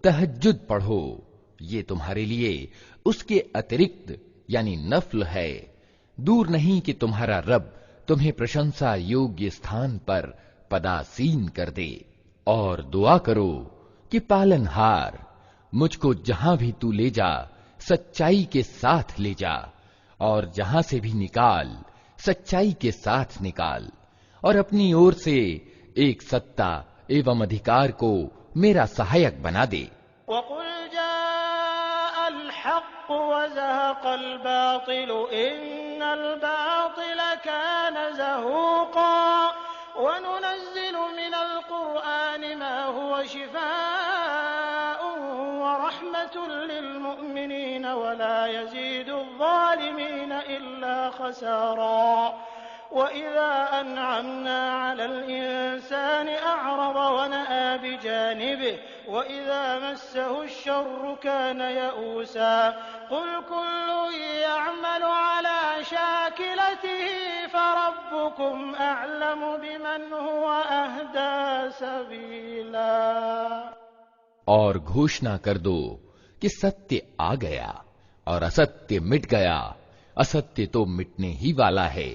तहज्जुद पढ़ो, ये तुम्हारे लिए उसके अतिरिक्त यानी नफल है। दूर नहीं कि तुम्हारा रब तुम्हें प्रशंसा योग्य स्थान पर पदासीन कर दे। और दुआ करो कि पालनहार मुझको जहां भी तू ले जा सच्चाई के साथ ले जा, और जहां से भी निकाल सच्चाई के साथ निकाल, और अपनी ओर से एक सत्ता एवं अधिकार को मेरा सहायक बना दे। वक़ुल जाअल हक़्क़ व ज़हक़ल बातिल इन्नल बातिल कान ज़हूक़ा वनुनज़्ज़िलु मिनल क़ुरआनि मा हुवा शिफ़ाअुन व रहमतुल लिल मुमिनीन वला यज़ीदुज़्ज़ालिमीन इल्ला ख़सारा वइज़ा अनअमना अलल इंसानि अअरज़ वनअ बिजानिबिहि वइज़ा मस्सहुश्शर्रु कान यऊसा कुल कुल्लुन यअमलु अला शाकिलतिही फरब्बुकुम अअलमु बिमन हुवा अहदा सबीला। और घोषणा कर दो कि सत्य आ गया और असत्य मिट गया, असत्य तो मिटने ही वाला है।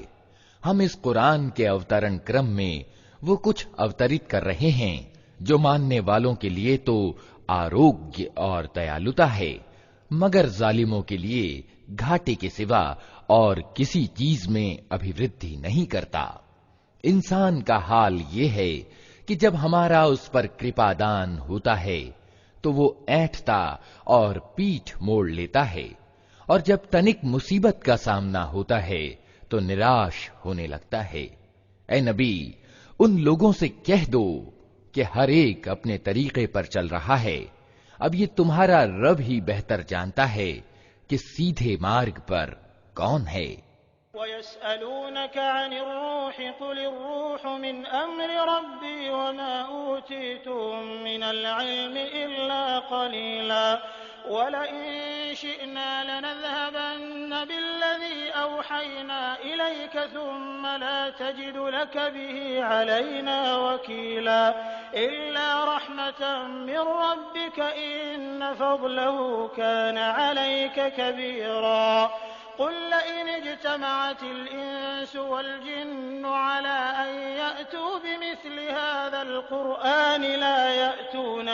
हम इस कुरान के अवतरण क्रम में वो कुछ अवतरित कर रहे हैं जो मानने वालों के लिए तो आरोग्य और दयालुता है, मगर जालिमों के लिए घाटे के सिवा और किसी चीज में अभिवृद्धि नहीं करता। इंसान का हाल ये है कि जब हमारा उस पर कृपादान होता है तो वो ऐंठता और पीठ मोड़ लेता है, और जब तनिक मुसीबत का सामना होता है तो निराश होने लगता है। ऐ नबी, उन लोगों से कह दो कि हर एक अपने तरीके पर चल रहा है, अब ये तुम्हारा रब ही बेहतर जानता है कि सीधे मार्ग पर कौन है। वयस्अलूनक अनिर रूहि कुलिर रूहु मिन अम्रि रब्बी वमा ऊतीतुम मिनल इल्मि इल्ला क़लीला वलइन शिअना लनज़हबन्न बिल्लज़ी औहयना इलैक सुम्मा ला तजिदु लक बिही अलैना वकीला इल्ला रहमतन मिन रब्बिक इन्न फ़ज़लहु कान अलैक कबीरा कुल लइन इज्तमअतिल इंसु वल जिन्नु अला अन यअतू बिमिस्लि हाज़ल क़ुरआनि ला यअतून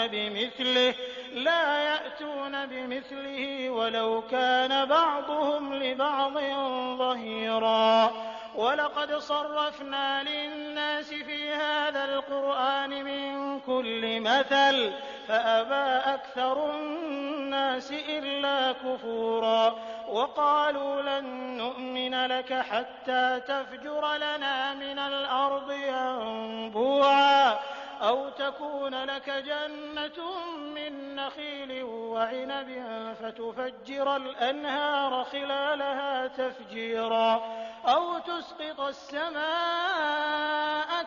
बिमिस्लिहि वलौ कान बअदुहुम लिबअदिन ज़हीरा वलक़द सर्रफ़ना लिन्नासि फ़ी हाज़ल क़ुरआनि मिन कुल्लि मथल फ़अबा अक्सरुन्नासि इल्ला कुफ़ूरा वक़ालू लन नु'मिन लक हत्ता तफ़जुर लना मिनल अर्दि यंबूआ औ तकून लक जन्नतुन मिन नख़ीलिन वअनबिन फ़तुफ़ज्जिरल अनहार ख़िलालहा तफ़जीरा औ तुस्क़ित अस्समाअ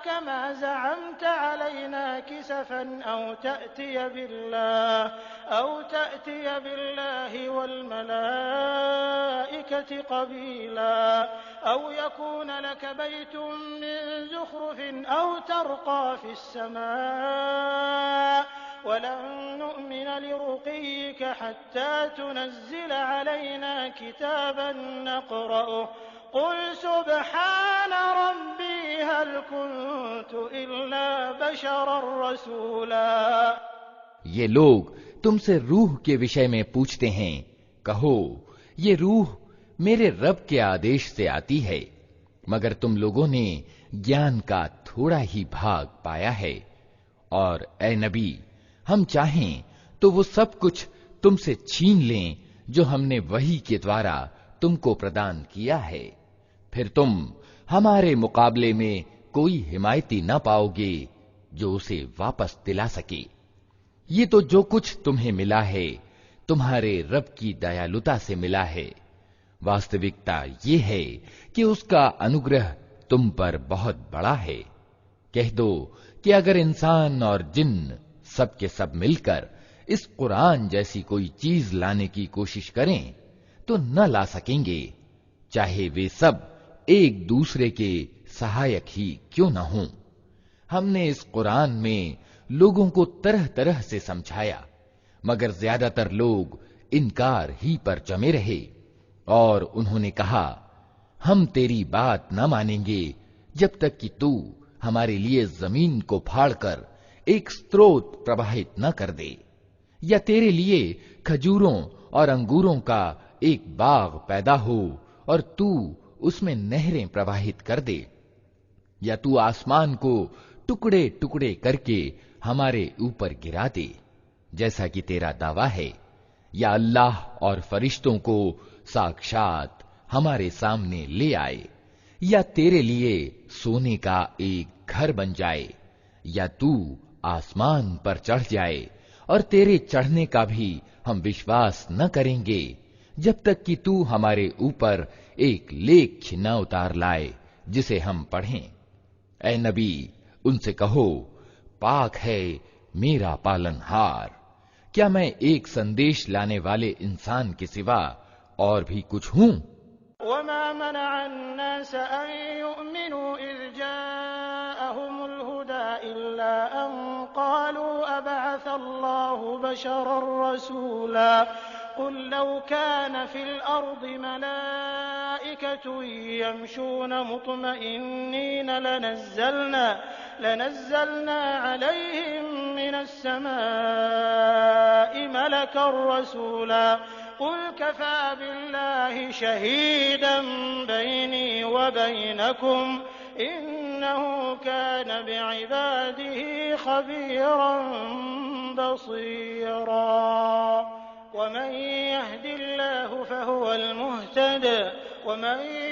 कमा ज़अमत अलैना किसफ़न औ तअतिय बिल्लाहि वल मलाइकति क़बीला औ यकून लक बैतुन मिन ज़ुख़रुफ़िन औ तर्क़ा फ़िस समाअ वलन नु'मिन लिरुक़य्यिक हत्ता तुनज़्ज़िल अलैना किताबन नक़रअुहु क़ुल सुब्हान रब्बी हल कुन्तु इल्ला बशरर रसूला। ये लोग तुमसे रूह के विषय में पूछते हैं, कहो ये रूह मेरे रब के आदेश से आती है, मगर तुम लोगों ने ज्ञान का थोड़ा ही भाग पाया है। और ए नबी, हम चाहें तो वो सब कुछ तुमसे छीन लें जो हमने वही के द्वारा तुमको प्रदान किया है, फिर तुम हमारे मुकाबले में कोई हिमायती न पाओगे जो उसे वापस दिला सके। ये तो जो कुछ तुम्हें मिला है तुम्हारे रब की दयालुता से मिला है। वास्तविकता ये है कि उसका अनुग्रह तुम पर बहुत बड़ा है। कह दो कि अगर इंसान और जिन्न सब के सब मिलकर इस कुरान जैसी कोई चीज लाने की कोशिश करें तो न ला सकेंगे, चाहे वे सब एक दूसरे के सहायक ही क्यों न हों। हमने इस कुरान में लोगों को तरह तरह से समझाया, मगर ज्यादातर लोग इनकार ही पर जमे रहे और उन्होंने कहा, हम तेरी बात न मानेंगे जब तक कि तू हमारे लिए जमीन को फाड़कर एक स्रोत प्रवाहित न कर दे, या तेरे लिए खजूरों और अंगूरों का एक बाग पैदा हो और तू उसमें नहरें प्रवाहित कर दे, या तू आसमान को टुकड़े टुकड़े करके हमारे ऊपर गिरा दे जैसा कि तेरा दावा है, या अल्लाह और फरिश्तों को साक्षात हमारे सामने ले आए, या तेरे लिए सोने का एक घर बन जाए, या तू आसमान पर चढ़ जाए और तेरे चढ़ने का भी हम विश्वास न करेंगे जब तक कि तू हमारे ऊपर एक लेख न उतार लाए जिसे हम पढ़ें। ऐ नबी, उनसे कहो, पाक है मेरा पालनहार, क्या मैं एक संदेश लाने वाले इंसान के सिवा और भी कुछ हूं? वमा मनअन्नास अन युमिनू इज़ जाअहुमुल हुदा इल्ला अन क़ालू अबअसल्लाहु बशरर रसूला क़ुल लौ कान फिल अर्दि मलाइकतुन यमशून मुत्मइन्नीन लनज़्ज़लना अलैहिम मिनस समाइ मलकन रसूला क़ुल कफ़ा बिल्लाहि शहीदन बैनी व बैनकुम इन्नहु कान बिइबादिही ख़बीरन बसीरा। वमन यहदिल्लाहु फहुवल मुहतद वमन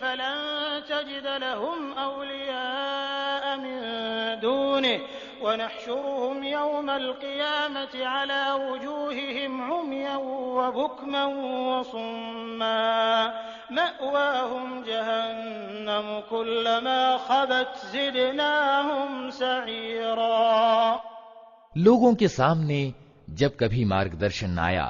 फलन तजिद लहुम औलिया मिन दूनिहि वनहशुरुहुम यौमल क़ियामति अला वुजूहिहिम उम्यन व बुक्मन व सुम्मा मअवाहुम जहन्नम कुल्लमा ख़बत ज़िदनाहुम सईरा। लोगों के सामने जब कभी मार्गदर्शन आया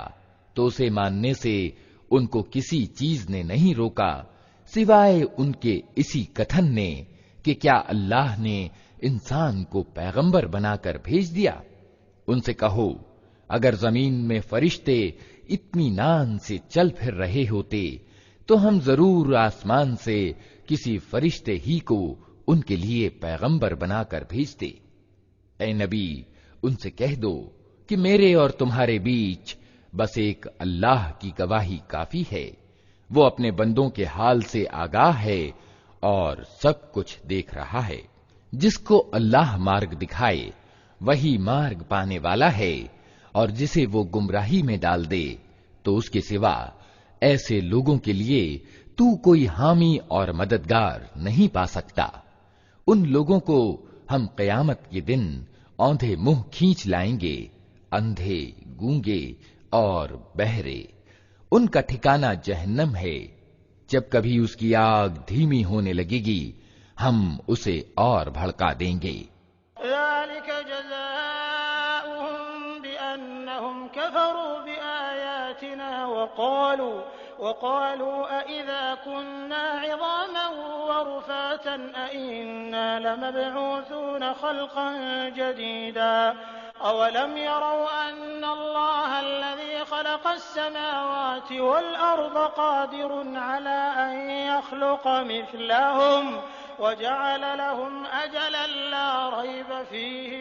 तो उसे मानने से उनको किसी चीज ने नहीं रोका सिवाय उनके इसी कथन ने कि क्या अल्लाह ने इंसान को पैगंबर बनाकर भेज दिया। उनसे कहो, अगर जमीन में फरिश्ते इत्मीनान से चल फिर रहे होते तो हम जरूर आसमान से किसी फरिश्ते ही को उनके लिए पैगंबर बनाकर भेजते। ऐ नबी, उनसे कह दो कि मेरे और तुम्हारे बीच बस एक अल्लाह की गवाही काफी है। वो अपने बंदों के हाल से आगाह है और सब कुछ देख रहा है। जिसको अल्लाह मार्ग दिखाए वही मार्ग पाने वाला है, और जिसे वो गुमराही में डाल दे तो उसके सिवा ऐसे लोगों के लिए तू कोई हामी और मददगार नहीं पा सकता। उन लोगों को हम क़यामत के दिन औंधे मुंह खींच लाएंगे, अंधे, गूंगे और बहरे। उनका ठिकाना जहन्नम है। जब कभी उसकी आग धीमी होने लगेगी हम उसे और भड़का देंगे। ज़ालिक जज़ाउहुम बिअन्नहुम कफ़रू बिआयातिना वक़ालू अइज़ा कुन्ना इज़ामन वरुफ़ातन अइन्ना लमबऊसून ख़ल्क़न जदीदा अवलम यरौ अन्नल्लाह अल्लज़ी ख़लक़स समावाति वल अर्ज़ क़ादिरुन अला अन यख़्लुक़ मिस्लहुम वजअल लहुम अजलन ला रैब फ़ीहि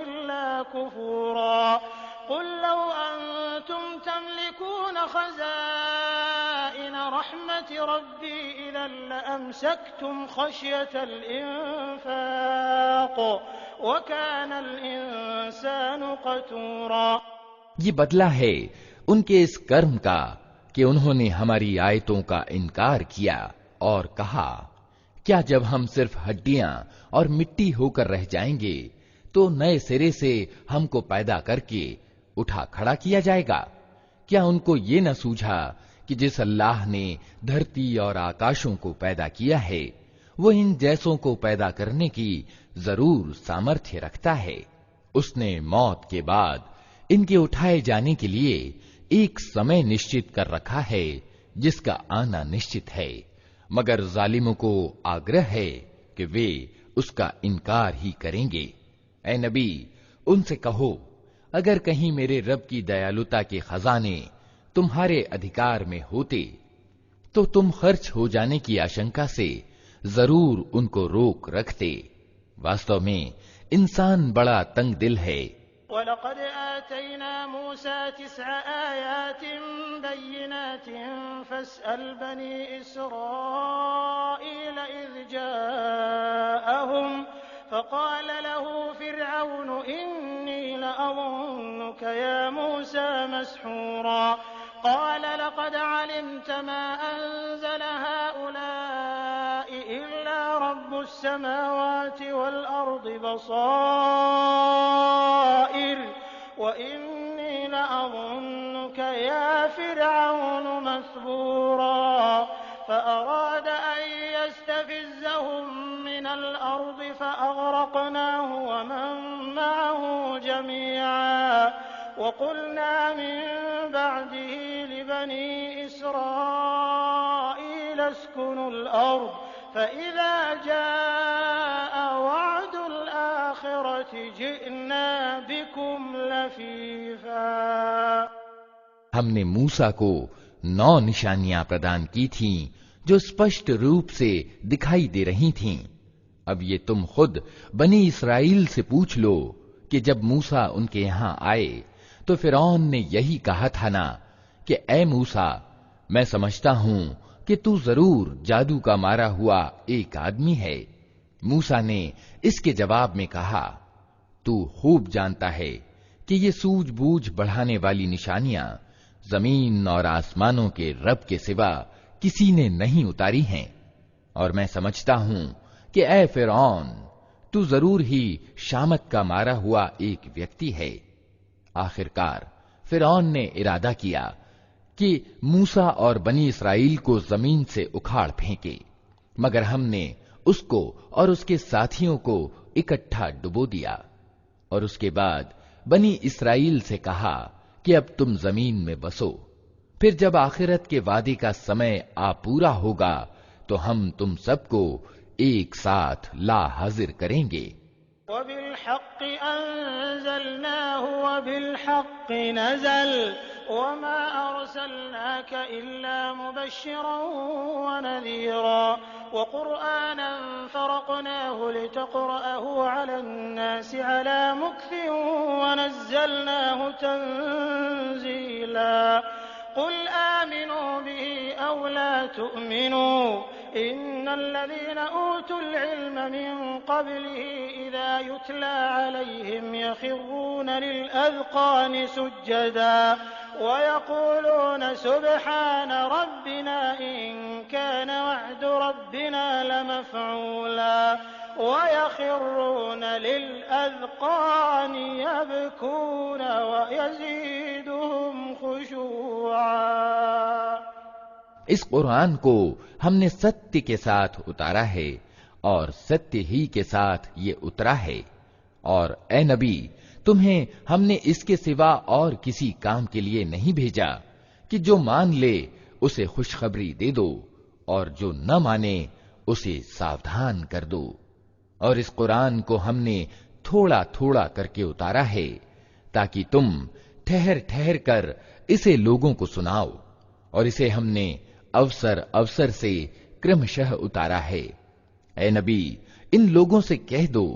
इल्ला कुफ़ूरा। क़ुल लौ अंतुम तमलिकून ख़ज़ाइन रहमति रब्बी इज़न लअमसक्तुम ख़श्यतल इन्फ़ाक़ वकानल इंसानु क़तूरा। ये बदला है उनके इस कर्म का कि उन्होंने हमारी आयतों का इनकार किया और कहा, क्या जब हम सिर्फ हड्डियां और मिट्टी होकर रह जाएंगे तो नए सिरे से हमको पैदा करके उठा खड़ा किया जाएगा। क्या उनको ये न सूझा कि जिस अल्लाह ने धरती और आकाशों को पैदा किया है वो इन जैसों को पैदा करने की जरूर सामर्थ्य रखता है। उसने मौत के बाद इनके उठाए जाने के लिए एक समय निश्चित कर रखा है जिसका आना निश्चित है, मगर जालिमों को आग्रह है कि वे उसका इनकार ही करेंगे। ऐ नबी, उनसे कहो, अगर कहीं मेरे रब की दयालुता के खजाने तुम्हारे अधिकार में होते तो तुम खर्च हो जाने की आशंका से जरूर उनको रोक रखते। वास्तव में इंसान बड़ा तंग दिल है। वलक़द आतैना मूसा 9 आयातिन बय्यिनातिन फ़स्अल बनी इसराईल इज़ जाअहुम फ़क़ाल लहू फ़िरऔनु इन्नी लअज़ुन्नुक या मूसा मस्हूरा। क़ाल लक़द अलिमत मा अंज़ल हाउलाइ इल्ला रब्बुस समावाति वल अर्दि बसाइर व इन्नी लअज़ुन्नुक या फ़िरऔन मस्बूरा फ़अराद अन यस्तफ़िज़्ज़हुम मिनल अर्दि फ़अग़रक़नाहु वमन मअहु जमीअन वक़ुलना मिन बअदिही लिबनी इस्राईल अस्कुनुल अर्द फ़इज़ा जाअ वअदुल आख़िरति जिअना बिकुम लफ़ीफ़ा। हमने मूसा को 9 निशानियां प्रदान की थीं जो स्पष्ट रूप से दिखाई दे रही थीं। अब ये तुम खुद बनी इस्राइल से पूछ लो कि जब मूसा उनके यहां आए तो फिरौन ने यही कहा था ना कि ऐ मूसा, मैं समझता हूं कि तू जरूर जादू का मारा हुआ एक आदमी है। मूसा ने इसके जवाब में कहा, तू खूब जानता है कि ये सूझबूझ बढ़ाने वाली निशानियां जमीन और आसमानों के रब के सिवा किसी ने नहीं उतारी हैं, और मैं समझता हूं कि ऐ फिरौन, तू जरूर ही शामत का मारा हुआ एक व्यक्ति है। आखिरकार फिरौन ने इरादा किया कि मूसा और बनी इस्राइल को जमीन से उखाड़ फेंके, मगर हमने उसको और उसके साथियों को इकट्ठा डुबो दिया। और उसके बाद बनी इस्राइल से कहा कि अब तुम जमीन में बसो, फिर जब आखिरत के वादे का समय आ पूरा होगा तो हम तुम सबको एक साथ ला हाजिर करेंगे। वबिलहक़्क़ि अंज़लनाहु वबिलहक़्क़ि नज़ल वमा अरसलनाक इल्ला मुबश्शिरन वनज़ीरा वक़ुरआनन फ़रक़नाहु लितक़रअहु अलन्नासि अला मुक्थिन वनज़्ज़लनाहु तंज़ीला क़ुल आमिनू बिही औ ला तुअमिनू इन्नल्लज़ीन ऊतुल इल्म मिन क़ब्लिही इज़ा युतला अलैहिम यख़िर्रून लिलअज़क़ानि सुज्जदा वयक़ूलून सुब्हान रब्बिना इन कान वअदु रब्बिना लमफ़ऊला वयख़िर्रून लिलअज़क़ानि यबकून वयज़ीदुहुम खुशूआ। इस कुरान को हमने सत्य के साथ उतारा है और सत्य ही के साथ ये उतरा है। और ए नबी, तुम्हें हमने इसके सिवा और किसी काम के लिए नहीं भेजा कि जो मान ले उसे खुशखबरी दे दो और जो न माने उसे सावधान कर दो। और इस कुरान को हमने थोड़ा थोड़ा करके उतारा है ताकि तुम ठहर ठहर कर इसे लोगों को सुनाओ, और इसे हमने अवसर अवसर से क्रमशः उतारा है। ए नबी, इन लोगों से कह दो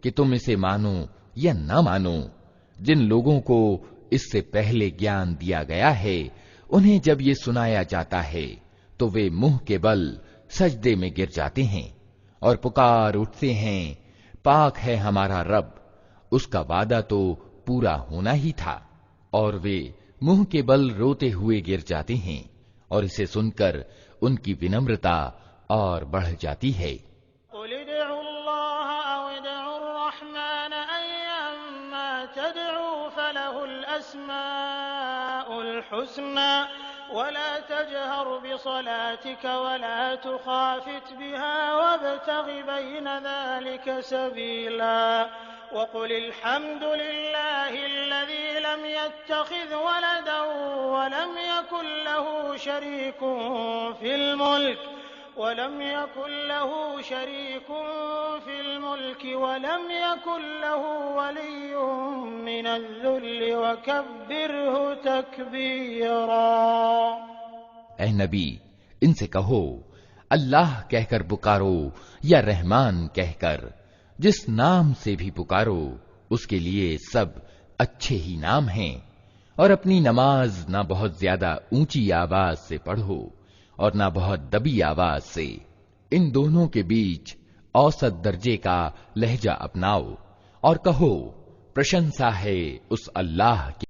कि तुम इसे मानो या न मानो। जिन लोगों को इससे पहले ज्ञान दिया गया है, उन्हें जब ये सुनाया जाता है तो वे मुंह के बल सजदे में गिर जाते हैं और पुकार उठते हैं, पाक है हमारा रब, उसका वादा तो पूरा होना ही था। और वे मुंह के बल रोते हुए गिर जाते हैं, और इसे सुनकर उनकी विनम्रता और बढ़ जाती है। वला तजहर बिसलातिक वला तुखाफित बिहा वब्तगि बैन ज़ालिक सबीला वक़ुलिल हम्दुलिल्लाहि अल्लज़ी लम यत्तखिज़ वलदन वलम यकुन लहु शरीकुन फिल मुल्क वलम यकुन लहु वलिय्युन मिनज़्ज़ुल्लि वकब्बिरहु तकबीरा। ऐ नबी, इनसे कहो, अल्लाह कहकर पुकारो या रहमान कहकर, जिस नाम से भी पुकारो उसके लिए सब अच्छे ही नाम हैं। और अपनी नमाज ना बहुत ज्यादा ऊंची आवाज से पढ़ो और ना बहुत दबी आवाज से। इन दोनों के बीच औसत दर्जे का लहजा अपनाओ और कहो, प्रशंसा है उस अल्लाह की